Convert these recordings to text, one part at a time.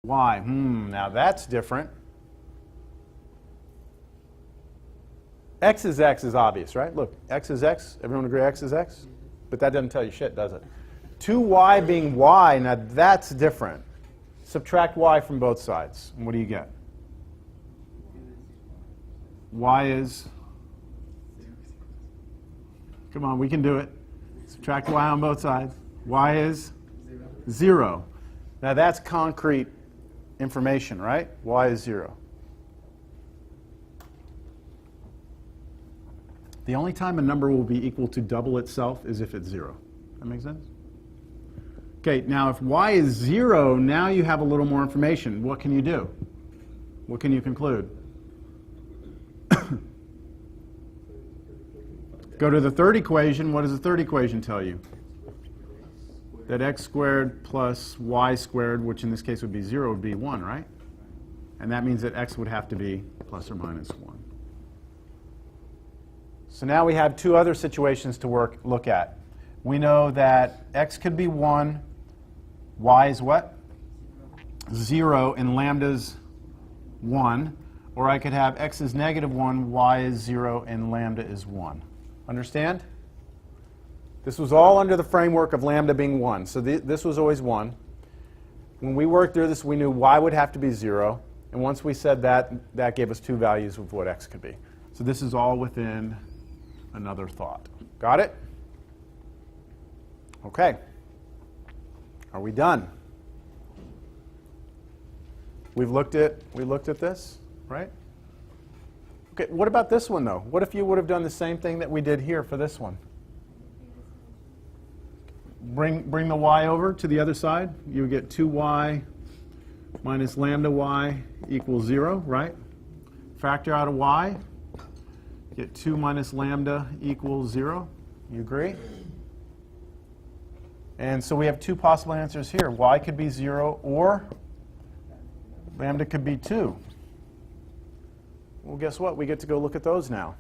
y. Now that's different. X is obvious, right? Look, x is x. Everyone agree x is x? But that doesn't tell you shit, does it? 2y being y, now that's different. Subtract y from both sides. And what do you get? Y is... Come on, we can do it. Subtract y on both sides. Y is 0. Now that's concrete information, right? Y is 0. The only time a number will be equal to double itself is if it's 0. That make sense? Okay, now if y is 0, now you have a little more information. What can you do? What can you conclude? Go to the third equation. What does the third equation tell you? That x squared plus y squared, which in this case would be 0, would be 1, right? And that means that x would have to be plus or minus 1. So now we have two other situations to look at. We know that x could be 1, y is what? 0, and lambda's 1. Or I could have x is negative 1, y is 0, and lambda is 1. Understand? This was all under the framework of lambda being 1. So this was always 1. When we worked through this, we knew y would have to be 0. And once we said that, that gave us two values of what x could be. So this is all within another thought. Got it? Okay. Are we done? We looked at this, right? Okay, what about this one, though? What if you would have done the same thing that we did here for this one? Bring the y over to the other side. You would get 2y minus lambda y equals 0, right? Factor out a y. Get 2 minus lambda equals 0. You agree? And so we have two possible answers here. Y could be 0 or lambda could be 2. Well, guess what? We get to go look at those now.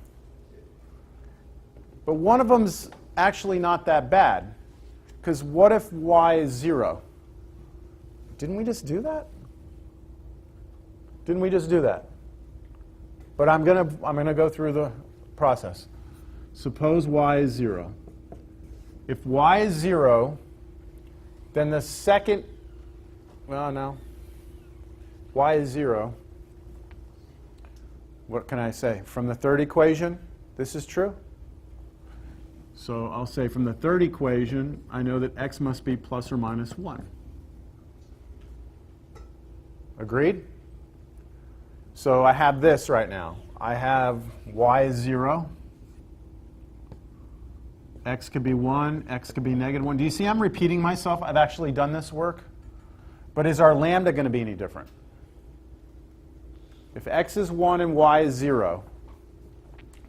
But one of them's actually not that bad. Because what if y is 0? Didn't we just do that? Didn't we just do that? But I'm gonna go through the process. Suppose y is 0. If y is 0, then the second, well, no. Y is 0. What can I say? From the third equation, this is true. So I'll say from the third equation, I know that x must be plus or minus 1. Agreed? So I have this right now. I have y is 0. X could be 1. X could be negative 1. Do you see I'm repeating myself? I've actually done this work. But is our lambda going to be any different? If x is 1 and y is 0,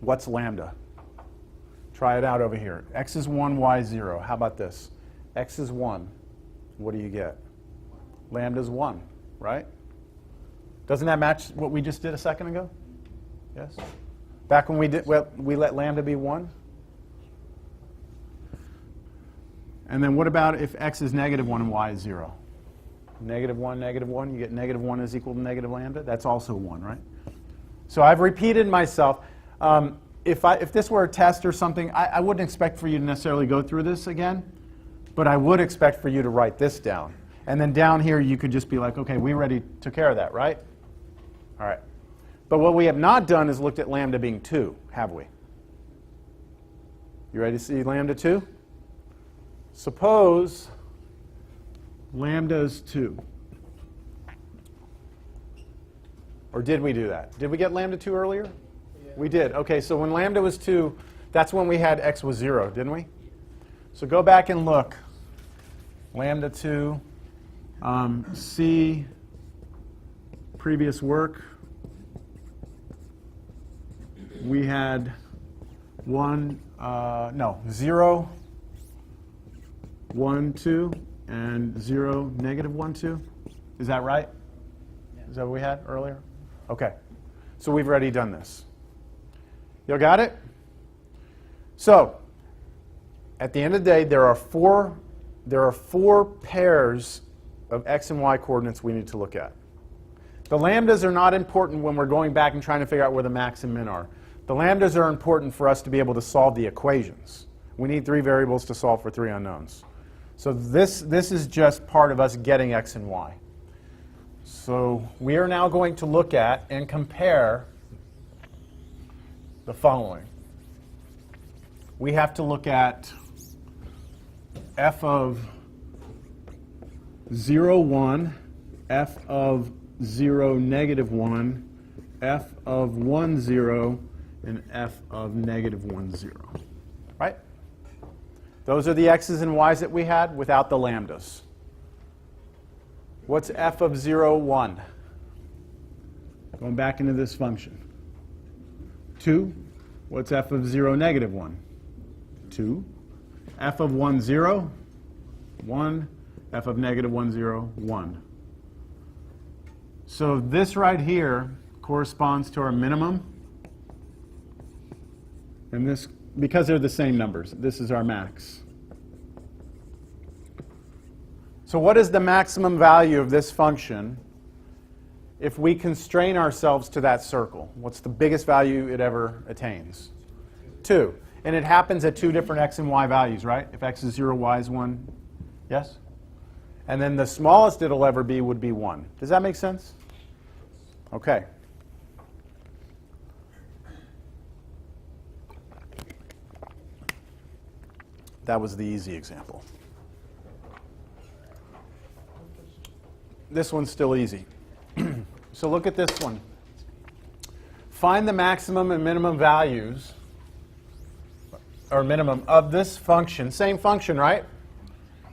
what's lambda? Try it out over here. X is 1, y is 0. How about this? X is 1. What do you get? Lambda is 1, right? Doesn't that match what we just did a second ago? Yes? Back when we let lambda be 1? And then what about if x is negative 1 and y is 0? Negative 1, you get negative 1 is equal to negative lambda. That's also 1, right? So I've repeated myself. If this were a test or something, I wouldn't expect for you to necessarily go through this again, but I would expect for you to write this down. And then down here, you could just be like, okay, we already took care of that, right? All right. But what we have not done is looked at lambda being 2, have we? You ready to see lambda 2? Suppose lambda is 2. Or did we do that? Did we get lambda 2 earlier? Yeah. We did. Okay, so when lambda was 2, that's when we had x was 0, didn't we? So go back and look. Lambda 2, see previous work. We had 0, 1, 2, and 0, negative 1, 2. Is that right? Yeah. Is that what we had earlier? Okay. So we've already done this. You all got it? So at the end of the day, there are four pairs of x and y coordinates we need to look at. The lambdas are not important when we're going back and trying to figure out where the max and min are. The lambdas are important for us to be able to solve the equations. We need 3 variables to solve for 3 unknowns. So this is just part of us getting x and y. So we are now going to look at and compare the following. We have to look at f of 0, 1, f of 0, negative 1, f of 1, 0, and f of negative 1, 0. Right? Those are the x's and y's that we had without the lambdas. What's f of 0, 1? Going back into this function. 2. What's f of 0, negative 1? 2. F of 1, 0, 1. F of negative 1, 0, 1. So this right here corresponds to our minimum. And this, because they're the same numbers, this is our max. So what is the maximum value of this function if we constrain ourselves to that circle? What's the biggest value it ever attains? 2. And it happens at 2 different x and y values, right? If x is 0, y is 1. Yes? And then the smallest it'll ever be would be 1. Does that make sense? Okay. That was the easy example. This one's still easy. So look at this one. Find the maximum and minimum values, or minimum, of this function. Same function, right?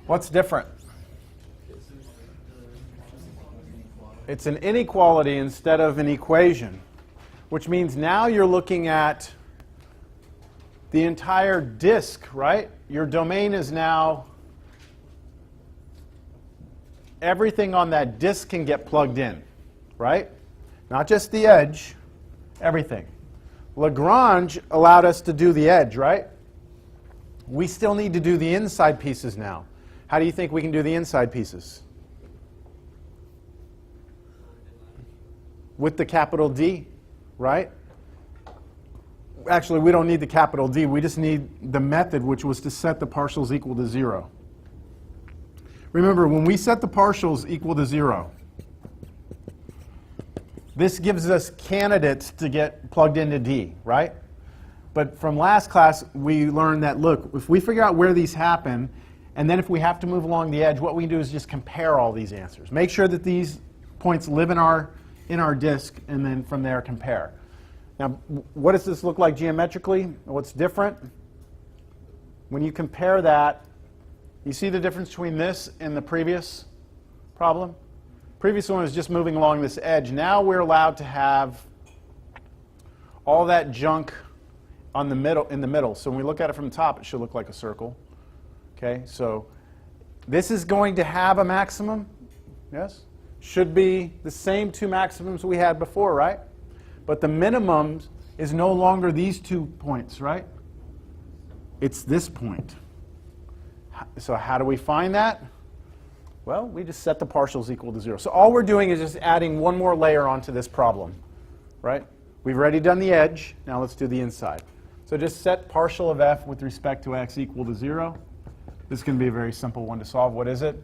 What's different? It's an inequality instead of an equation, which means now you're looking at the entire disk, right? Your domain is now, everything on that disk can get plugged in, right? Not just the edge, everything. Lagrange allowed us to do the edge, right? We still need to do the inside pieces now. How do you think we can do the inside pieces? With the capital D, right? Actually, we don't need the capital D. We just need the method, which was to set the partials equal to 0. Remember, when we set the partials equal to 0, this gives us candidates to get plugged into D, right? But from last class, we learned that, look, if we figure out where these happen, and then if we have to move along the edge, what we can do is just compare all these answers. Make sure that these points live in our disk, and then from there compare. Now, what does this look like geometrically? What's different? When you compare that, you see the difference between this and the previous problem? Previous one was just moving along this edge. Now we're allowed to have all that junk on the middle, in the middle. So when we look at it from the top, it should look like a circle. Okay, so this is going to have a maximum. Yes? Should be the same 2 maximums we had before, right? But the minimum is no longer these 2 points, right? It's this point. So how do we find that? Well, we just set the partials equal to 0. So all we're doing is just adding one more layer onto this problem, right? We've already done the edge. Now let's do the inside. So just set partial of f with respect to x equal to 0. This can be a very simple one to solve. What is it?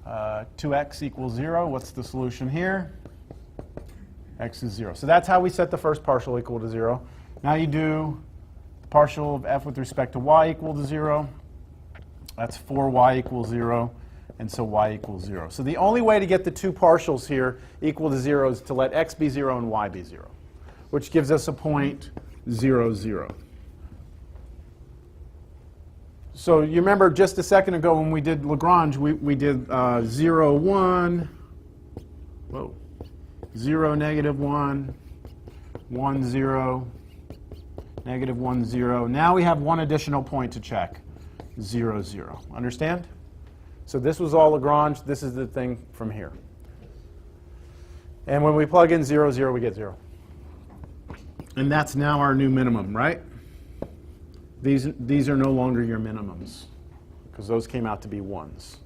2x equals 0. What's the solution here? X is 0. So that's how we set the first partial equal to 0. Now you do the partial of f with respect to y equal to 0. That's 4y equals 0. And so y equals 0. So the only way to get the 2 partials here equal to 0 is to let x be 0 and y be 0, which gives us a point 0, 0. So you remember just a second ago when we did Lagrange, we did 0, 1, whoa, 0, negative 1, 1, 0, negative 1, 0. Now we have one additional point to check, 0, 0. Understand? So this was all Lagrange. This is the thing from here. And when we plug in 0, 0, we get 0. And that's now our new minimum, right? These are no longer your minimums, because those came out to be 1s.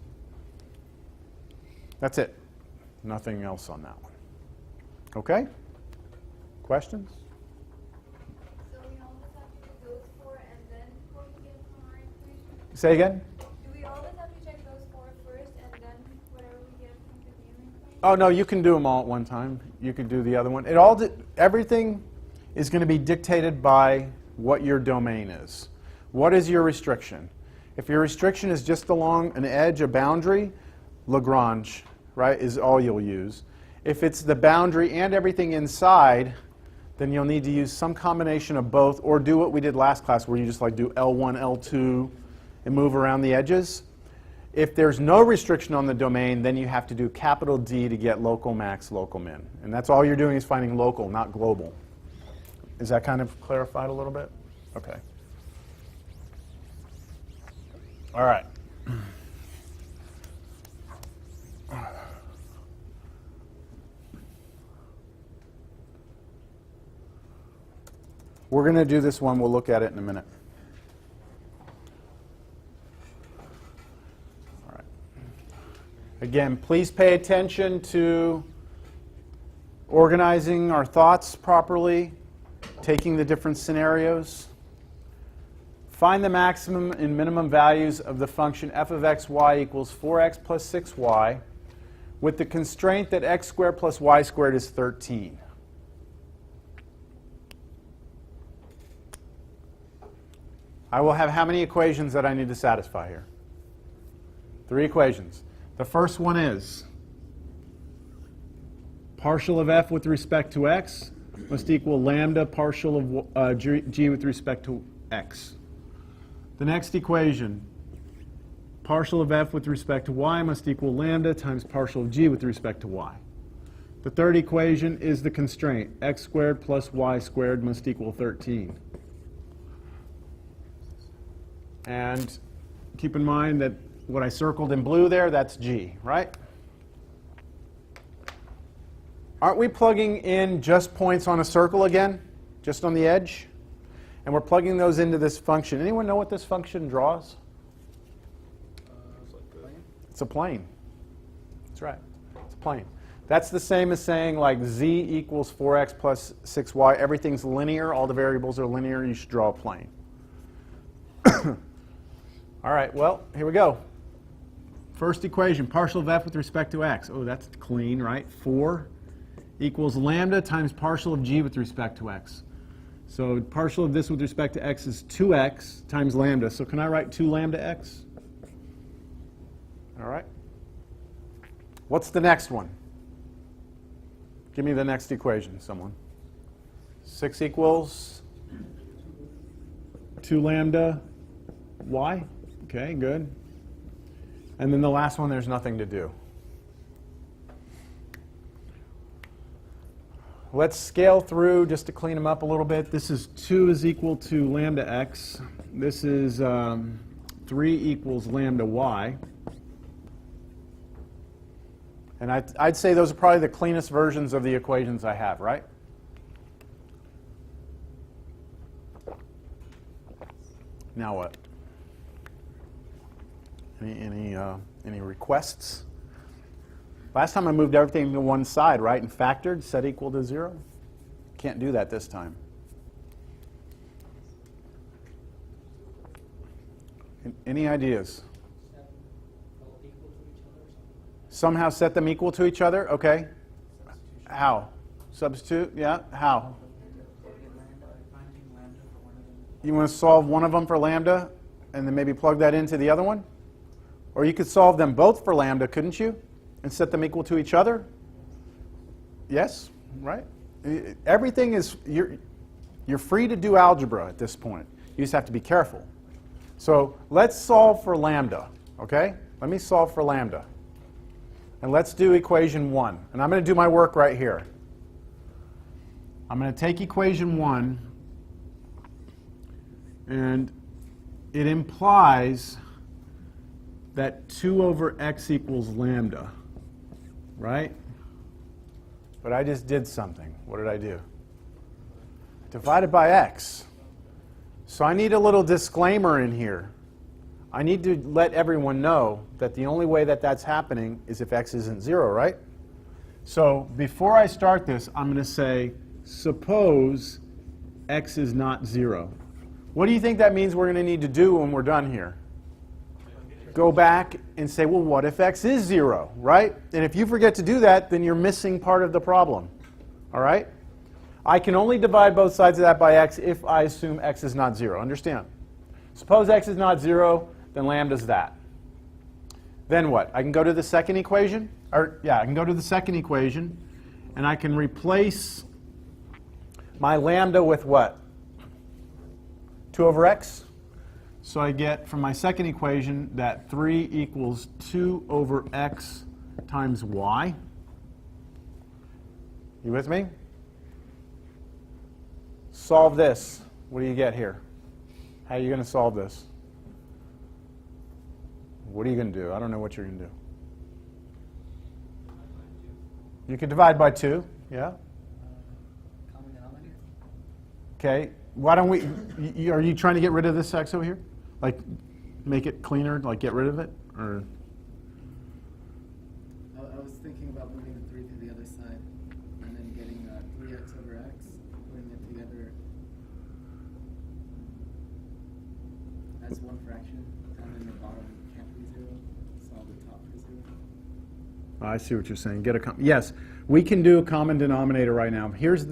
That's it. Nothing else on that one. Okay? Questions? So we always have to check those four and then what we get from our equation? Say again? Do we always have to check those four first and then whatever we get from the new equation? Oh, no, you can do them all at one time. You could do the other one. Everything is going to be dictated by what your domain is. What is your restriction? If your restriction is just along an edge, a boundary, Lagrange, right, is all you'll use. If it's the boundary and everything inside, then you'll need to use some combination of both, or do what we did last class where you just like do L1, L2, and move around the edges. If there's no restriction on the domain, then you have to do capital D to get local max, local min. And that's all you're doing is finding local, not global. Is that kind of clarified a little bit? Okay. All right. We're going to do this one. We'll look at it in a minute. All right. Again, please pay attention to organizing our thoughts properly, taking the different scenarios. Find the maximum and minimum values of the function f of xy equals 4x plus 6y with the constraint that x squared plus y squared is 13. I will have how many equations that I need to satisfy here? 3 equations. The first one is partial of f with respect to x must equal lambda partial of g with respect to x. The next equation, partial of f with respect to y must equal lambda times partial of g with respect to y. The third equation is the constraint, x squared plus y squared must equal 13. And keep in mind that what I circled in blue there, that's g, right? Aren't we plugging in just points on a circle again, just on the edge? And we're plugging those into this function. Anyone know what this function draws? It's a plane. That's right. It's a plane. That's the same as saying like z equals 4x plus 6y. Everything's linear. All the variables are linear. You should draw a plane. All right, well, here we go. First equation, partial of f with respect to x. Oh, that's clean, right? 4 equals lambda times partial of g with respect to x. So partial of this with respect to x is 2x times lambda. So can I write 2 lambda x? All right. What's the next one? Give me the next equation, someone. 6 equals 2 lambda y. Okay, good. And then the last one, there's nothing to do. Let's scale through just to clean them up a little bit. This is 2 is equal to lambda x. This is 3 equals lambda y. And I'd say those are probably the cleanest versions of the equations I have, right? Now what? Any requests? Last time I moved everything to one side, right, and factored, set equal to 0. Can't do that this time. Any ideas? Somehow set them equal to each other? Okay. How? Substitute? Yeah. How? You want to solve one of them for lambda and then maybe plug that into the other one? Or you could solve them both for lambda, couldn't you? And set them equal to each other? Yes, right? Everything is, you're free to do algebra at this point. You just have to be careful. So let's solve for lambda, okay? Let me solve for lambda. And let's do equation 1. And I'm going to do my work right here. I'm going to take equation 1, and it implies that 2 over x equals lambda, right? But I just did something. What did I do? Divided by x. So I need a little disclaimer in here. I need to let everyone know that the only way that that's happening is if x isn't 0, right? So before I start this, I'm going to say, suppose x is not 0. What do you think that means we're going to need to do when we're done here? Go back and say, well, what if x is 0, right? And if you forget to do that, then you're missing part of the problem, all right? I can only divide both sides of that by x if I assume x is not 0. Understand? Suppose x is not 0, then lambda's that. Then what? I can go to the second equation. I can go to the second equation, and I can replace my lambda with what? 2 over x. So I get from my second equation that 3 equals 2 over x times y. You with me? Solve this. What do you get here? How are you going to solve this? What are you going to do? I don't know what you're going to do. You can divide by 2, yeah? Common denominator? Okay. Why don't we, are you trying to get rid of this x over here? Like, make it cleaner, like get rid of it? Or I was thinking about moving the 3 to the other side and then getting 3x over x, putting it together as one fraction, and then the bottom can't be 0, solve the top for 0. I see what you're saying. Get a yes, we can do a common denominator right now. Here's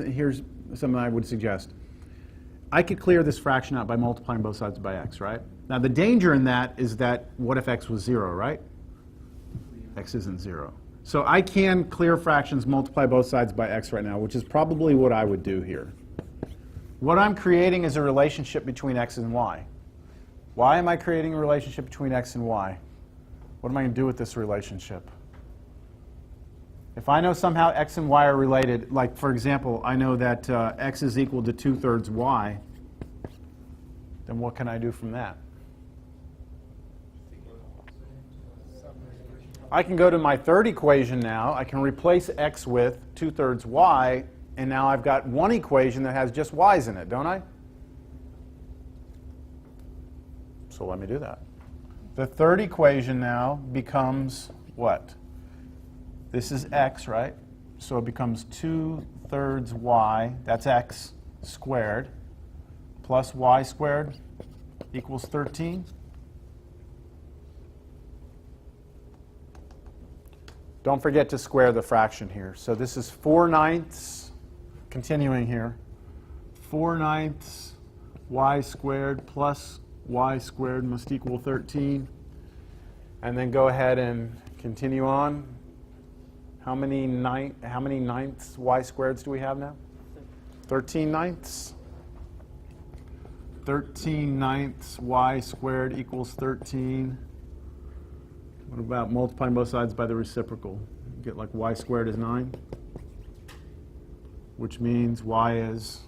something I would suggest. I could clear this fraction out by multiplying both sides by x, right? Now the danger in that is that what if x was 0, right? X isn't 0. So I can clear fractions, multiply both sides by x right now, which is probably what I would do here. What I'm creating is a relationship between x and y. Why am I creating a relationship between x and y? What am I going to do with this relationship? If I know somehow x and y are related, like for example, I know that x is equal to 2/3 y, then what can I do from that? I can go to my third equation now. I can replace x with 2/3 y, and now I've got one equation that has just y's in it, don't I? So let me do that. The third equation now becomes what? This is x, right? So it becomes 2/3 y, that's x squared, plus y squared equals 13. Don't forget to square the fraction here. So this is 4/9, continuing here, 4/9 y squared plus y squared must equal 13. And then go ahead and continue on. How many ninths y squareds do we have now? 13/9. 13/9 y squared equals 13. What about multiplying both sides by the reciprocal? You get like y squared is 9, which means y is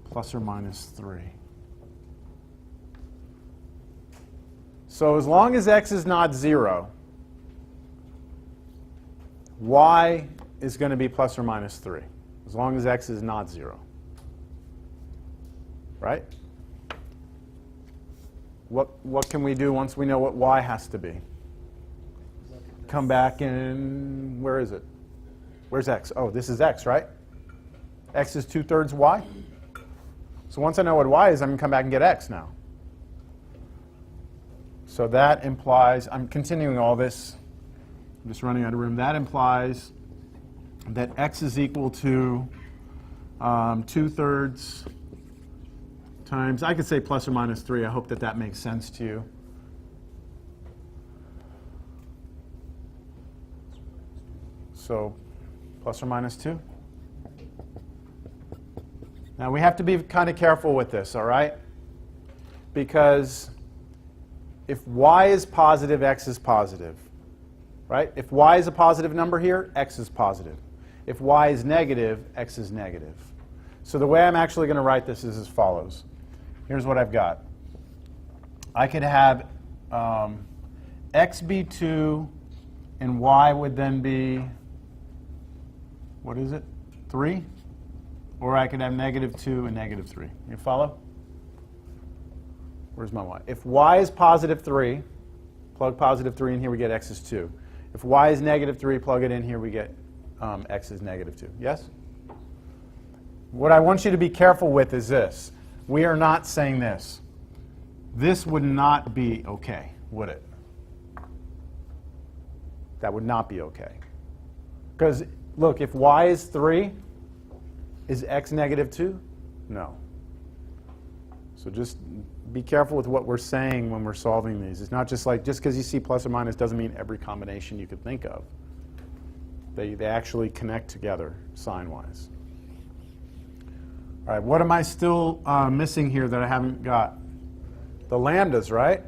plus or minus 3. So as long as x is not 0, y is going to be plus or minus 3, as long as x is not 0. Right? What can we do once we know what y has to be? Come back and where is it? Where's x? Oh, this is x, right? X is 2/3 y. So once I know what y is, I'm going to come back and get x now. So that implies, I'm continuing all this. I'm just running out of room. That implies that x is equal to 2/3 times, I could say plus or minus 3. I hope that that makes sense to you. So plus or minus 2. Now we have to be kind of careful with this, all right? Because if y is positive, x is positive, right? If y is a positive number here, x is positive. If y is negative, x is negative. So the way I'm actually going to write this is as follows. Here's what I've got. I could have x be 2, and y would then be, what is it, 3? Or I could have -2 and -3. You follow? Where's my y? If y is positive 3, plug positive 3 in here, we get x is 2. If y is negative 3, plug it in here, we get x is negative 2. Yes? What I want you to be careful with is this. We are not saying this. This would not be okay, would it? That would not be okay. Because, look, if y is 3, is x negative 2? No. So just be careful with what we're saying when we're solving these. It's not just like, just because you see plus or minus doesn't mean every combination you could think of. They actually connect together sign-wise. All right, what am I still missing here that I haven't got? The lambdas, right?